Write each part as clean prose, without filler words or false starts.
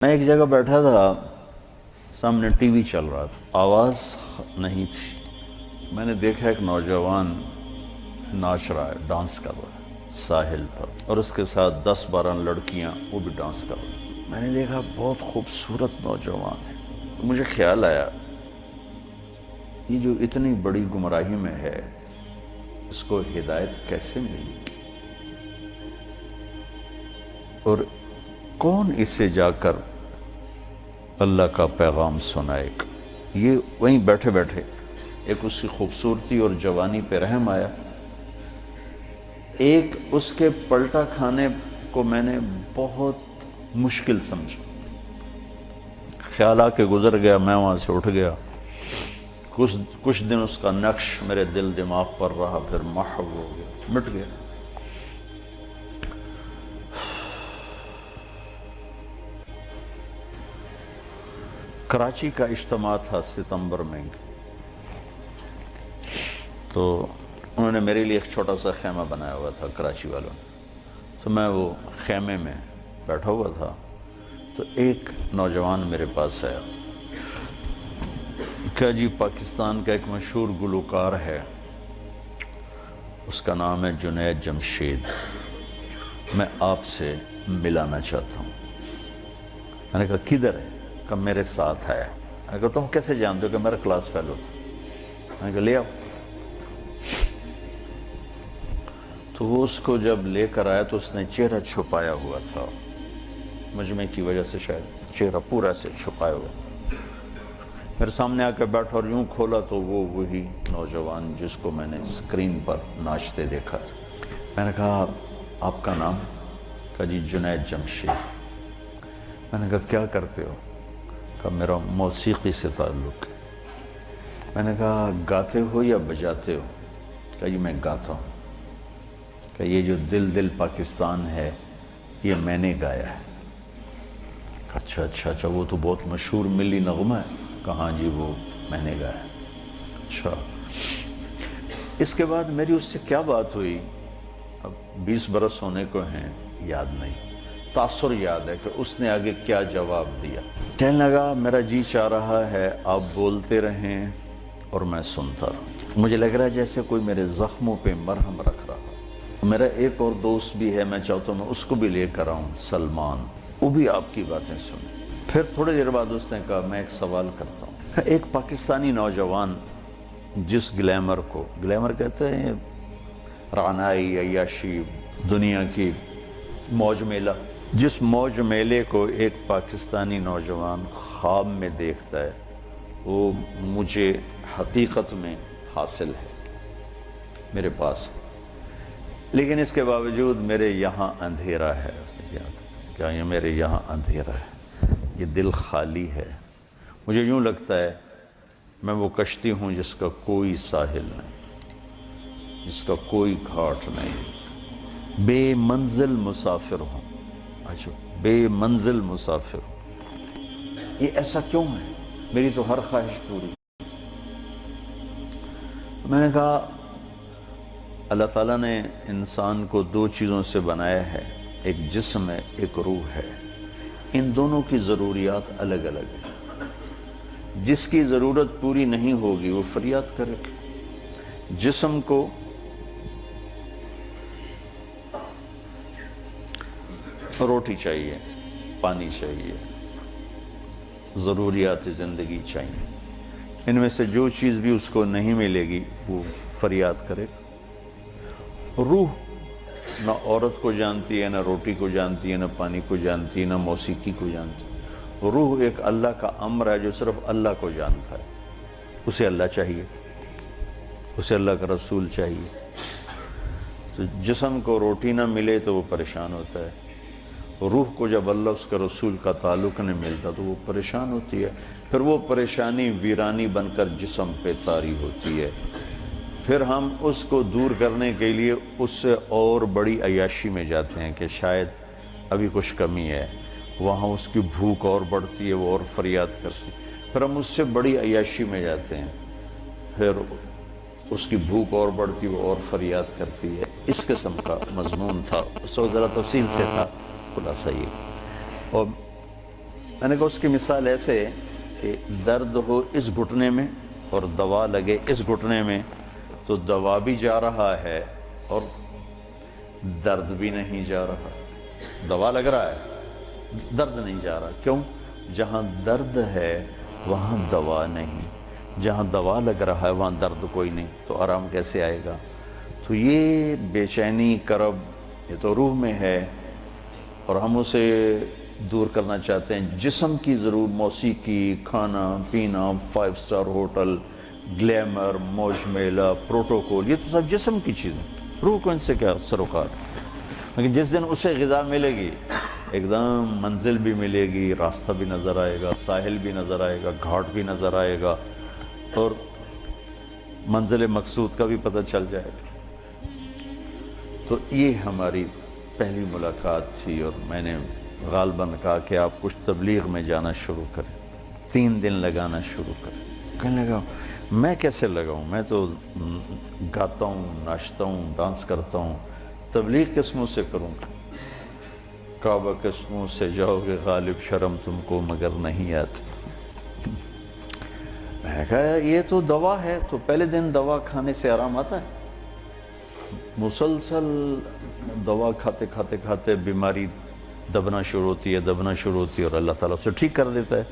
میں ایک جگہ بیٹھا تھا، سامنے ٹی وی چل رہا تھا، آواز نہیں تھی۔ میں نے دیکھا ایک نوجوان ناچ رہا ہے، ڈانس کر رہا ہے ساحل پر، اور اس کے ساتھ 10-12 لڑکیاں وہ بھی ڈانس کر رہی ہیں۔ میں نے دیکھا بہت خوبصورت نوجوان ہے۔ مجھے خیال آیا یہ جو اتنی بڑی گمراہی میں ہے اس کو ہدایت کیسے ملی، اور کون اسے جا کر اللہ کا پیغام سنائے گا۔ یہ وہیں بیٹھے بیٹھے ایک اس کی خوبصورتی اور جوانی پہ رحم آیا، ایک اس کے پلٹا کھانے کو میں نے بہت مشکل سمجھا۔ خیال آ کے گزر گیا، میں وہاں سے اٹھ گیا۔ کچھ دن اس کا نقش میرے دل دماغ پر رہا، پھر محو ہو گیا، مٹ گیا۔ کراچی کا اجتماع تھا ستمبر میں، تو انہوں نے میرے لیے ایک چھوٹا سا خیمہ بنایا ہوا تھا کراچی والوں نے، تو میں وہ خیمے میں بیٹھا ہوا تھا، تو ایک نوجوان میرے پاس آیا کہ جی پاکستان کا ایک مشہور گلوکار ہے، اس کا نام ہے جنید جمشید، میں آپ سے ملانا چاہتا ہوں۔ میں نے کہا کدھر ہے؟ کہ میرے ساتھ ہے۔ میں نے کہا تم کیسے جانتے ہو؟ کہ میرا کلاس فیلو تھا۔ میں نے کہا لے آؤ۔ تو وہ اس کو جب لے کر آیا تو اس نے چہرہ چھپایا ہوا تھا، مجمع کی وجہ سے شاید چہرہ پورا سے چھپایا ہوا۔ میرے سامنے آ کے بیٹھا اور یوں کھولا تو وہ وہی نوجوان جس کو میں نے اسکرین پر ناچتے دیکھا تھا۔ میں نے کہا آپ کا نام؟ کہا جی جنید جمشید۔ میں نے کہا کیا کرتے ہو؟ کہا میرا موسیقی سے تعلق ہے۔ میں نے کہا گاتے ہو یا بجاتے ہو؟ کہا جی میں گاتا ہوں۔ کہ یہ جو دل دل پاکستان ہے یہ میں نے گایا ہے۔ اچھا اچھا اچھا، وہ تو بہت مشہور ملی نغمہ ہے۔ کہاں جی وہ میں نے گایا۔ اچھا، اس کے بعد میری اس سے کیا بات ہوئی، اب 20 برس ہونے کو ہیں، یاد نہیں۔ تاثر یاد ہے کہ اس نے آگے کیا جواب دیا۔ کہنے لگا میرا جی چاہ رہا ہے آپ بولتے رہیں اور میں سنتا رہوں۔ مجھے لگ رہا ہے جیسے کوئی میرے زخموں پہ مرہم رکھ رہا۔ میرا ایک اور دوست بھی ہے، میں چاہتا ہوں میں اس کو بھی لے کر آؤں، سلمان، وہ بھی آپ کی باتیں سنے۔ پھر تھوڑی دیر بعد اس نے کہا میں ایک سوال کرتا ہوں۔ ایک پاکستانی نوجوان جس گلیمر کو، گلیمر کہتے ہیں رعنائی، عیاشی، دنیا کی موج میلہ، جس موج میلے کو ایک پاکستانی نوجوان خواب میں دیکھتا ہے، وہ مجھے حقیقت میں حاصل ہے، میرے پاس۔ لیکن اس کے باوجود میرے یہاں اندھیرا ہے۔ کیا یہ میرے یہاں اندھیرا ہے، یہ دل خالی ہے، مجھے یوں لگتا ہے میں وہ کشتی ہوں جس کا کوئی ساحل نہیں، جس کا کوئی گھاٹ نہیں، بے منزل مسافر ہوں۔ اچھا، بے منزل مسافر ہوں، یہ ایسا کیوں ہے؟ میری تو ہر خواہش پوری۔ میں نے کہا اللہ تعالیٰ نے انسان کو 2 چیزوں سے بنایا ہے، ایک جسم ہے، ایک روح ہے، ان دونوں کی ضروریات الگ الگ ہیں۔ جس کی ضرورت پوری نہیں ہوگی وہ فریاد کرے گا۔ جسم کو روٹی چاہیے، پانی چاہیے، ضروریات زندگی چاہیے، ان میں سے جو چیز بھی اس کو نہیں ملے گی وہ فریاد کرے گا۔ روح نہ عورت کو جانتی ہے، نہ روٹی کو جانتی ہے، نہ پانی کو جانتی ہے، نہ موسیقی کو جانتی ہے۔ روح ایک اللہ کا امر ہے جو صرف اللہ کو جانتا ہے، اسے اللہ چاہیے، اسے اللہ کا رسول چاہیے۔ تو جسم کو روٹی نہ ملے تو وہ پریشان ہوتا ہے، روح کو جب اللہ اس کا رسول کا تعلق نہیں ملتا تو وہ پریشان ہوتی ہے، پھر وہ پریشانی ویرانی بن کر جسم پہ طاری ہوتی ہے۔ پھر ہم اس کو دور کرنے کے لیے اس سے اور بڑی عیاشی میں جاتے ہیں کہ شاید ابھی کچھ کمی ہے، وہاں اس کی بھوک اور بڑھتی ہے، وہ اور فریاد کرتی ہے، پھر ہم اس سے بڑی عیاشی میں جاتے ہیں، پھر اس کی بھوک اور بڑھتی ہے، وہ اور فریاد کرتی ہے۔ اس قسم کا مضمون تھا، اس وقت ذرا تفصیل سے تھا، خلاصہ یہ۔ اور میں نے کہا اس کی مثال ایسے کہ درد ہو اس گھٹنے میں اور دوا لگے اس گھٹنے میں، تو دوا بھی جا رہا ہے اور درد بھی نہیں جا رہا. دوا لگ رہا ہے، درد نہیں جا رہا. کیوں؟ جہاں درد ہے وہاں دوا نہیں، جہاں دوا لگ رہا ہے وہاں درد کوئی نہیں، تو آرام کیسے آئے گا؟ تو یہ بے چینی، کرب، یہ تو روح میں ہے اور ہم اسے دور کرنا چاہتے ہیں. جسم کی ضرور موسیقی، کھانا پینا، 5 اسٹار ہوٹل، گلیمر، موج میلہ، پروٹوکول، یہ تو سب جسم کی چیزیں. روح کو ان سے کیا سروکار؟ لیکن جس دن اسے غذا ملے گی، ایک دم منزل بھی ملے گی، راستہ بھی نظر آئے گا، ساحل بھی نظر آئے گا، گھاٹ بھی نظر آئے گا، اور منزل مقصود کا بھی پتہ چل جائے گا. تو یہ ہماری پہلی ملاقات تھی، اور میں نے غالباً کہا کہ آپ کچھ تبلیغ میں جانا شروع کریں، 3 دن لگانا شروع کریں. کہنے لگا میں کیسے لگاؤں؟ میں تو گاتا ہوں، ناچتا ہوں، ڈانس کرتا ہوں، تبلیغ کس منہ سے کروں گا؟ کعبہ کس منہ سے جاؤ گے غالب، شرم تم کو مگر نہیں آتی. میں نے کہا یہ تو دوا ہے. تو پہلے دن دوا کھانے سے آرام آتا ہے؟ مسلسل دوا کھاتے کھاتے کھاتے بیماری دبنا شروع ہوتی ہے، دبنا شروع ہوتی ہے، اور اللہ تعالیٰ اسے ٹھیک کر دیتا ہے.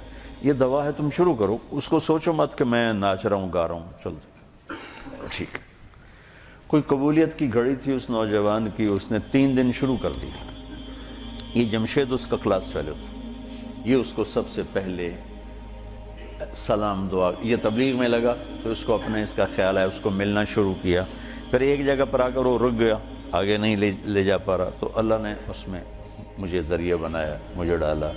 یہ دوا ہے، تم شروع کرو. اس کو سوچو مت کہ میں ناچ رہا ہوں، گا رہا ہوں. چل ٹھیک. کوئی قبولیت کی گھڑی تھی اس نوجوان کی، اس نے 3 دن شروع کر دی. یہ جمشید اس کا کلاس فیلو تھا. یہ اس کو سب سے پہلے سلام دعا، یہ تبلیغ میں لگا تو اس کو اپنے اس کا خیال ہے، اس کو ملنا شروع کیا. پھر ایک جگہ پر آ کر وہ رک گیا، آگے نہیں لے جا پا رہا، تو اللہ نے اس میں مجھے ذریعہ بنایا، مجھے ڈالا.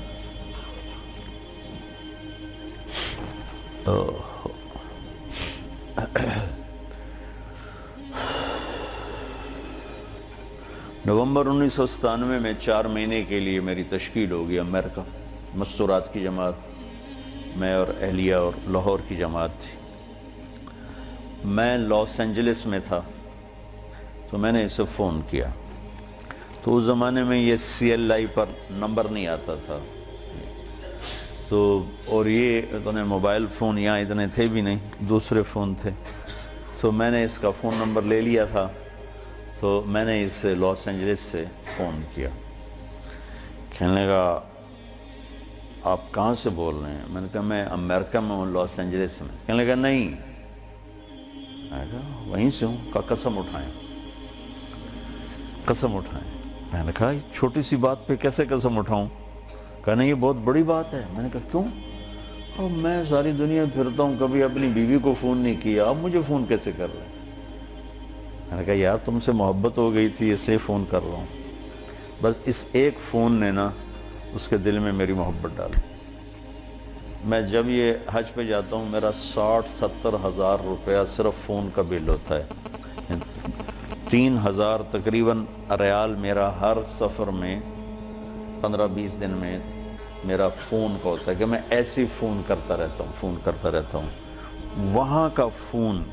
نومبر 1997 میں 4 مہینے کے لیے میری تشکیل ہوگی امریکہ. مستورات کی جماعت، میں اور اہلیہ اور لاہور کی جماعت تھی. میں لاس اینجلس میں تھا تو میں نے اسے فون کیا. تو اس زمانے میں یہ CLI پر نمبر نہیں آتا تھا، تو اور یہ اتنے موبائل فون یہاں اتنے تھے بھی نہیں، دوسرے فون تھے. تو میں نے اس کا فون نمبر لے لیا تھا، تو میں نے اسے لاس اینجلس سے فون کیا. کہنے لگا آپ کہاں سے بول رہے ہیں؟ میں نے کہا میں امریکہ میں ہوں، لاس اینجلس میں. کہنے لگا نہیں، میں کہا وہیں سے ہوں. کہا قسم اٹھائیں، قسم اٹھائیں. میں نے کہا چھوٹی سی بات پہ کیسے قسم اٹھاؤں؟ کہا نہیں یہ بہت بڑی بات ہے. میں نے کہا کیوں؟ اب میں ساری دنیا پھرتا ہوں، کبھی اپنی بیوی کو فون نہیں کیا، اب مجھے فون کیسے کر رہے ہیں؟ میں نے کہا یار تم سے محبت ہو گئی تھی اس لیے فون کر رہا ہوں. بس اس ایک فون نے نا اس کے دل میں میری محبت ڈالی. میں جب یہ حج پہ جاتا ہوں میرا 60-70 ہزار روپیہ صرف فون کا بل ہوتا ہے. 3000 تقریباً ریال میرا ہر سفر میں 15-20 دن میں میرا فون کا ہوتا ہے کہ میں ایسے فون کرتا رہتا ہوں. وہاں کا فون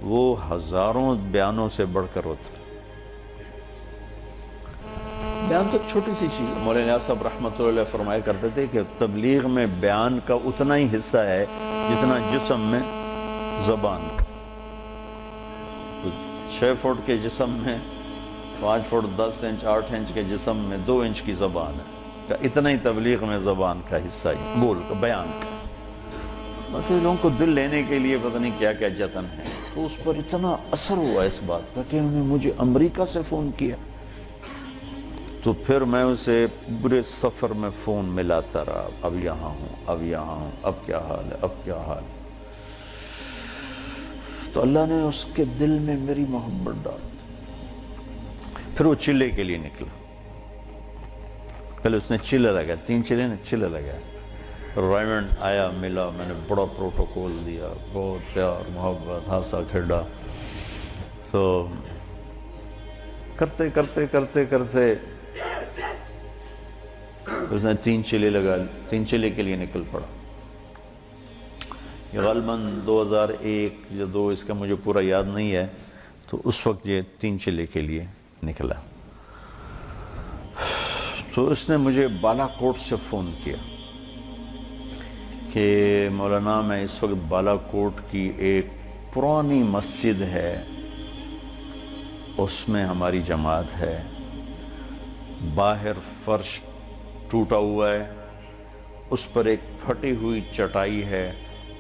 وہ ہزاروں بیانوں سے بڑھ کر ہوتا ہے. بیان تو ایک چھوٹی سی چیز ہے. مولانا صاحب رحمۃ اللہ علیہ فرمایا کرتے تھے کہ تبلیغ میں بیان کا اتنا ہی حصہ ہے جتنا جسم میں زبان کا. 6 فٹ کے جسم میں 5 فٹ 10 انچ 8 انچ کے جسم میں 2 انچ کی زبان ہے. اتنا ہی تبلیغ میں زبان کا حصہ ہے، بول کا، بیان کا. باقی لوگوں کو دل لینے کے لیے پتہ نہیں کیا کیا جتن ہے. تو اس پر اتنا اثر ہوا اس بات کا کہ انہوں نے مجھے امریکہ سے فون کیا. تو پھر میں اسے پورے سفر میں فون ملاتا رہا، اب یہاں ہوں، اب یہاں ہوں، اب کیا حال ہے، اب کیا حال ہے. تو اللہ نے اس کے دل میں میری محبت ڈال دی. پھر وہ چلے کے لیے نکلا. پہلے اس نے چلے لگایا، 3 چلے نے چلے لگایا. رائمنڈ آیا، ملا، میں نے بڑا پروٹوکول دیا، بہت پیار محبت، ہنسا کھیڑا. تو کرتے کرتے کرتے کرتے اس نے 3 چلے لگا، 3 چلے کے لیے نکل پڑا. یہ غالباً 2001 یا 2 اس کا مجھے پورا یاد نہیں ہے. تو اس وقت یہ 3 چلے کے لیے نکلا. تو اس نے مجھے بالا کوٹ سے فون کیا کہ مولانا میں اس وقت بالا کوٹ کی ایک پرانی مسجد ہے، اس میں ہماری جماعت ہے، باہر فرش ٹوٹا ہوا ہے، اس پر ایک پھٹی ہوئی چٹائی ہے،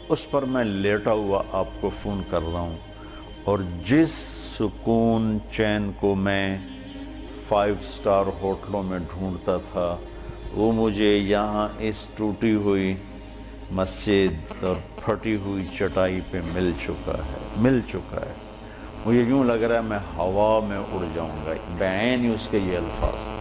اس پر میں لیٹا ہوا آپ کو فون کر رہا ہوں، اور جس سکون چین کو میں 5 اسٹار ہوٹلوں میں ڈھونڈتا تھا وہ مجھے یہاں اس ٹوٹی ہوئی مسجد اور پھٹی ہوئی چٹائی پہ مل چکا ہے۔ مجھے یوں لگ رہا ہے میں ہوا میں اڑ جاؤں گا، بعین ہی اس کے یہ الفاظ تھے۔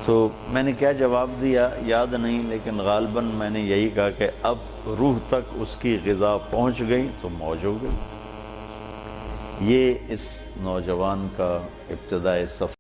تو میں نے کیا جواب دیا یاد نہیں، لیکن غالباً میں نے یہی کہا کہ اب روح تک اس کی غذا پہنچ گئی تو موج ہو گئی۔ یہ اس نوجوان کا ابتدائی سفر